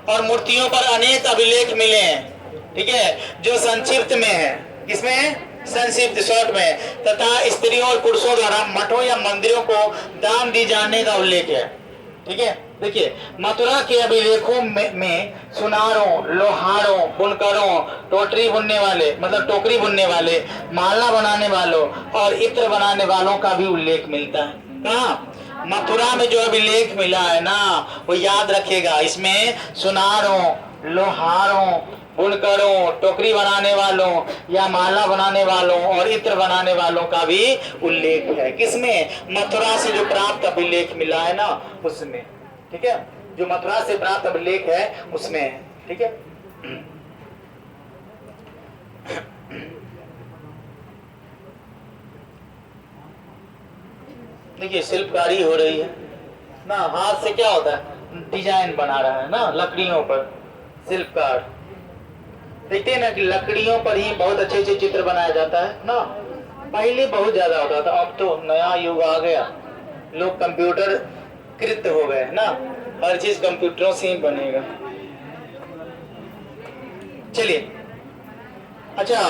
और मूर्तियों पर अनेक अभिलेख मिले हैं, ठीक है, जो संक्षिप्त में है। किसमें? संक्षिप्त, शॉर्ट में, तथा स्त्रियों और पुरुषों द्वारा मठों या मंदिरों को दान दी जाने का उल्लेख है, ठीक है। देखिए, मथुरा के अभिलेखों में सुनारों, लोहारों, बुनकरों, टोकरी बुनने वाले मतलब टोकरी बुनने वाले, माला बनाने वालों और इत्र बनाने वालों का भी उल्लेख मिलता है। कहाँ? मथुरा में जो अभिलेख मिला है ना, वो याद रखेगा, इसमें सुनारों, लोहारों, बुनकरों, टोकरी बनाने वालों या माला बनाने वालों और इत्र बनाने वालों का भी उल्लेख है। किसमें? मथुरा से जो प्राप्त अभिलेख मिला है ना, उसमें, ठीक है। जो मथुरा से प्राप्त अभिलेख है उसमें है, ठीक है। देखिए, शिल्पकारी हो रही है ना, हाथ से क्या होता है? डिजाइन बना रहा है ना, लकड़ियों पर शिल्पकार। देखते हैं ना कि लकड़ियों पर ही बहुत अच्छे अच्छे चित्र बनाया जाता है ना। पहले बहुत ज्यादा होता था, अब तो नया युग आ गया, लोग कंप्यूटर कृत हो गए ना, हर चीज कंप्यूटरों से ही बनेगा। चलिए, अच्छा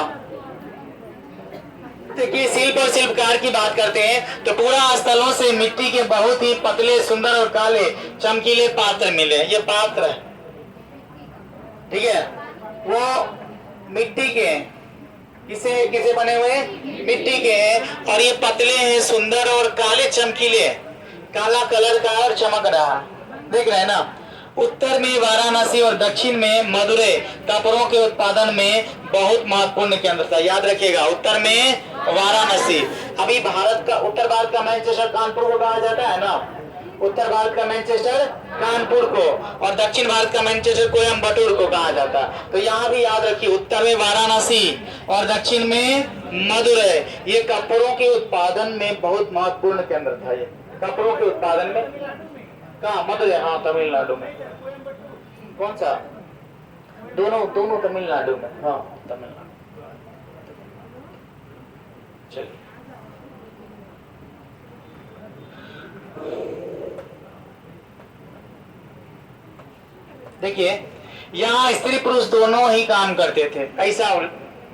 देखिए, शिल्प और शिल्पकार की बात करते हैं तो पूरा स्थलों से मिट्टी के बहुत ही पतले, सुंदर और काले चमकीले पात्र मिले। ये पात्र है, ठीक है, वो मिट्टी के हैं। किसे किसे बने हुए? मिट्टी के हैं, और ये पतले हैं, सुंदर और काले चमकीले, काला कलर का और चमक रहा, देख रहे हैं ना। उत्तर में वाराणसी और दक्षिण में मदुरै कपड़ों के उत्पादन में बहुत महत्वपूर्ण केंद्र था। याद रखिएगा, उत्तर में वाराणसी, अभी भारत का उत्तर भारत का मैनचेस्टर कानपुर को कहा जाता है ना, उत्तर भारत का मैनचेस्टर कानपुर को, और दक्षिण भारत का मैनचेस्टर कोयम्बटूर को कहा जाता है। तो यहाँ भी याद रखिए, उत्तर में वाराणसी और दक्षिण में मदुरै, ये कपड़ों के उत्पादन में बहुत महत्वपूर्ण केंद्र था। ये कपड़ों के उत्पादन में कहाँ? मदुरै, हाँ, तमिलनाडु में। कौन सा? दोनों दोनों तमिलनाडु में, हाँ तमिलनाडु। चलिए देखिए, यहाँ स्त्री पुरुष दोनों ही काम करते थे। ऐसा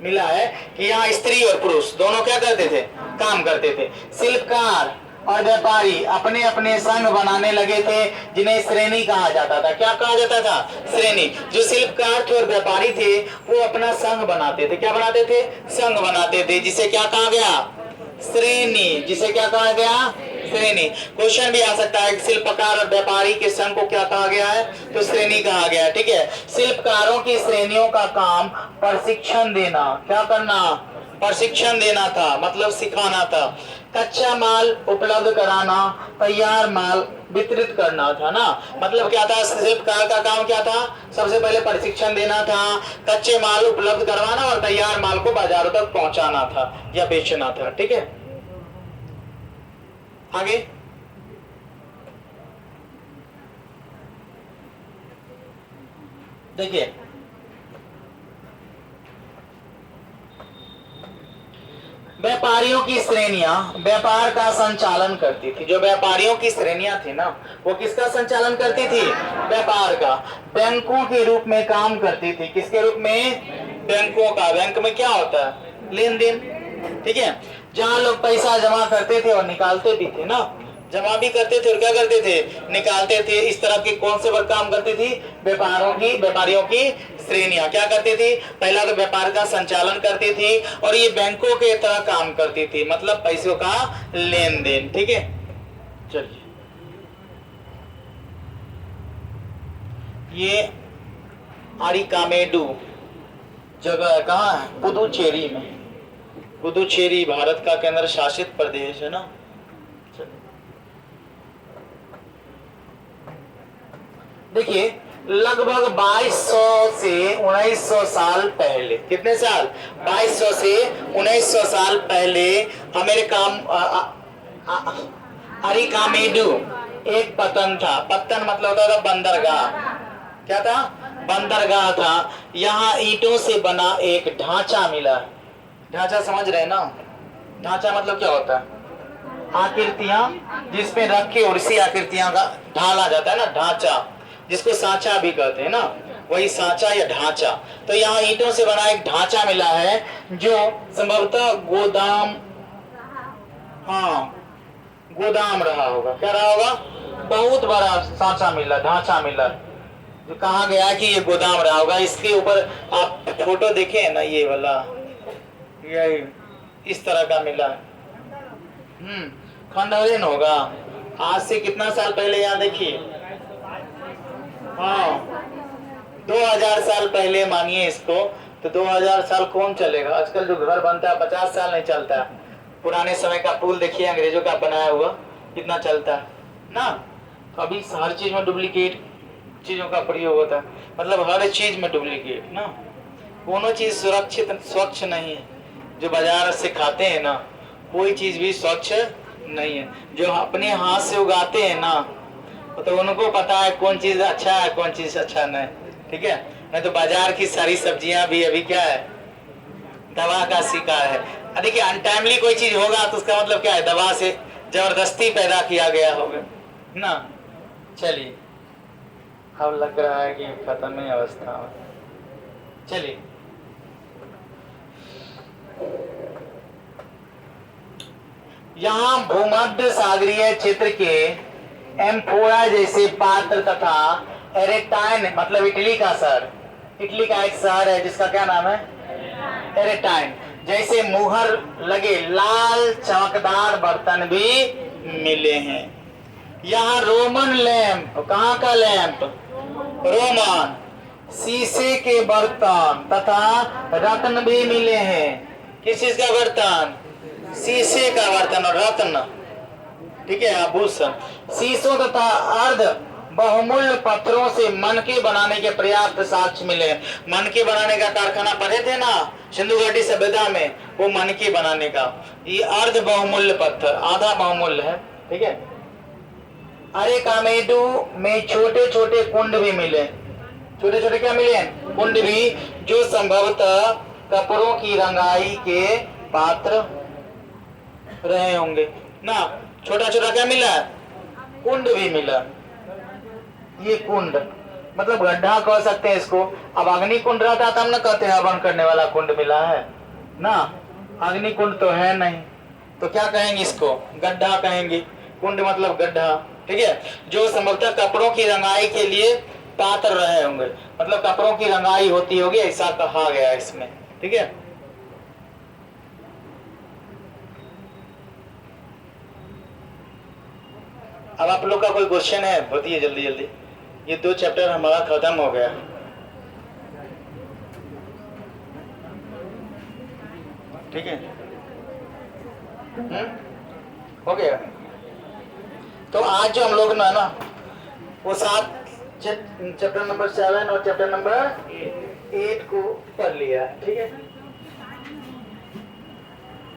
मिला है कि यहाँ स्त्री और पुरुष दोनों क्या करते थे, काम करते थे। शिल्पकार और व्यापारी अपने अपने संघ बनाने लगे थे, जिन्हें श्रेणी कहा जाता था। क्या कहा जाता था, श्रेणी। जो शिल्पकार थे और व्यापारी थे वो अपना संघ बनाते थे। क्या बनाते थे, संघ बनाते थे, जिसे क्या कहा गया, श्रेणी। जिसे क्या कहा गया, श्रेणी। क्वेश्चन भी आ सकता है, शिल्पकार और व्यापारी के संघ को क्या कहा गया है, तो श्रेणी कहा गया है। ठीक है, शिल्पकारों की श्रेणियों का काम प्रशिक्षण देना, क्या करना, प्रशिक्षण देना था, मतलब सिखाना था। कच्चा माल उपलब्ध कराना, तैयार माल वितरित करना था ना। मतलब क्या था, शिल्पकार का काम क्या था, सबसे पहले प्रशिक्षण देना था, कच्चे माल उपलब्ध करवाना और तैयार माल को बाजारों तक पहुंचाना था या बेचना था। ठीक है, आगे देखिए, व्यापारियों की श्रेणियां व्यापार का संचालन करती थी। जो व्यापारियों की श्रेणियां थी ना, वो किसका संचालन करती थी, व्यापार का। बैंकों के रूप में काम करती थी। किसके रूप में, बैंकों का। बैंक में क्या होता है, लेन देन। ठीक है, जहां लोग पैसा जमा करते थे और निकालते भी थे ना, जमा भी करते थे और क्या करते थे, निकालते थे। इस तरह के कौन से वर्ग काम करती थी, व्यापारियों की श्रेणियां क्या करती थी, पहला तो व्यापार का संचालन करती थी और ये बैंकों के तरह काम करती थी, मतलब पैसों का लेन देन। ठीक है, चलिए ये अरिकामेडू जगह कहाँ है, पुदुचेरी में। पुदुचेरी भारत का केंद्र शासित प्रदेश है ना। देखिए, लगभग 2200 से 1900 साल पहले, कितने साल, 2200 से 1900 साल पहले अमेरिका अरिकामेडू एक पतन था। पतन मतलब होता था बंदरगाह। क्या था, बंदरगाह था। यहाँ ईंटों से बना एक ढांचा मिला। ढांचा समझ रहे ना, ढांचा मतलब क्या होता है, आकृतियां जिसपे रख के और इसी आकृतियां का ढाला जाता है ना, ढांचा, जिसको सांचा भी कहते हैं ना, वही सांचा या ढांचा। तो यहाँ ईंटों से बना एक ढांचा मिला है, जो संभवतः गोदाम, हाँ गोदाम रहा होगा। क्या रहा होगा, बहुत बड़ा सांचा मिला, ढांचा मिला, जो कहा गया कि ये गोदाम रहा होगा। इसके ऊपर आप फोटो देखे ना, ये वाला, ये इस तरह का मिला। खंडहर होगा। आज से कितना साल पहले, यहाँ देखिए, हाँ 2000 साल पहले मानिए इसको, तो 2000 साल कौन चलेगा। आजकल जो घर बनता है 50 साल नहीं चलता है। पुराने समय का पुल देखिए, अंग्रेजों का बनाया हुआ, कितना चलता है ना। तो अभी हर चीज में डुप्लीकेट चीजों का प्रयोग होता है, मतलब हर चीज में डुप्लीकेट ना। कोनो चीज सुरक्षित स्वच्छ नहीं है। जो बाजार से खाते हैं ना, कोई चीज भी स्वच्छ नहीं है। जो अपने हाथ से उगाते हैं ना, तो उनको पता है कौन चीज अच्छा है, कौन चीज अच्छा नहीं। ठीक है, नहीं तो बाजार की सारी सब्जियां भी अभी क्या है, दवा का शिकार है। देखिए, अनटाइमली कोई चीज होगा तो उसका मतलब क्या है, दवा से जबरदस्ती पैदा किया गया होगा ना। चलिए, अब लग रहा है कि खत्म ही अवस्था में। चलिए, यहाँ भूमध्य सागरीय क्षेत्र के एम्फोरा जैसे पात्र तथा एरेटाइन, मतलब इटली का शहर, इटली का एक शहर है जिसका क्या नाम है, एरेटाइन, जैसे मुहर लगे लाल चमकदार बर्तन भी मिले हैं। यहाँ रोमन लैंप, कहाँ का लैंप, रोमन, शीशे के बर्तन तथा रत्न भी मिले हैं। किस चीज का बर्तन, शीशे का बर्तन और रत्न। ठीक है, आभूषण। शीशों तथा अर्ध बहुमूल्य पत्थरों से मनके बनाने के पर्याप्त साक्ष्य मिले। मनके बनाने का कारखाना पढ़े थे ना सिंधु घाटी सभ्यता में, वो मनके बनाने का। ये अर्ध बहुमूल्य पत्थर, आधा बहुमूल्य है। ठीक है, अरिकामेडू में छोटे छोटे कुंड भी मिले। छोटे छोटे क्या मिले हैं? कुंड भी, जो संभवतः कपड़ों की रंगाई के पात्र रहे होंगे ना। छोटा छोटा क्या मिला? कुंड भी मिला। ये कुंड मतलब गड्ढा कह सकते हैं इसको। अब अग्नि कुंड रहता तो हम ना कहते हैं हवन करने वाला कुंड मिला है ना। अग्नि कुंड तो है नहीं, तो क्या कहेंगे इसको? गड्ढा कहेंगे। कुंड मतलब गड्ढा, ठीक है। जो संभवतः कपड़ों की रंगाई के लिए पात्र रहे होंगे, मतलब कपड़ों की रंगाई होती होगी ऐसा कहा गया इसमें, ठीक है। अब आप लोग का कोई क्वेश्चन है? बताइए जल्दी जल्दी। ये 2 चैप्टर हमारा खत्म हो गया, ठीक है। हो गया। तो आज जो हम लोग ना वो 7 चैप्टर नंबर 7 और चैप्टर नंबर 8 को पढ़ लिया, ठीक है।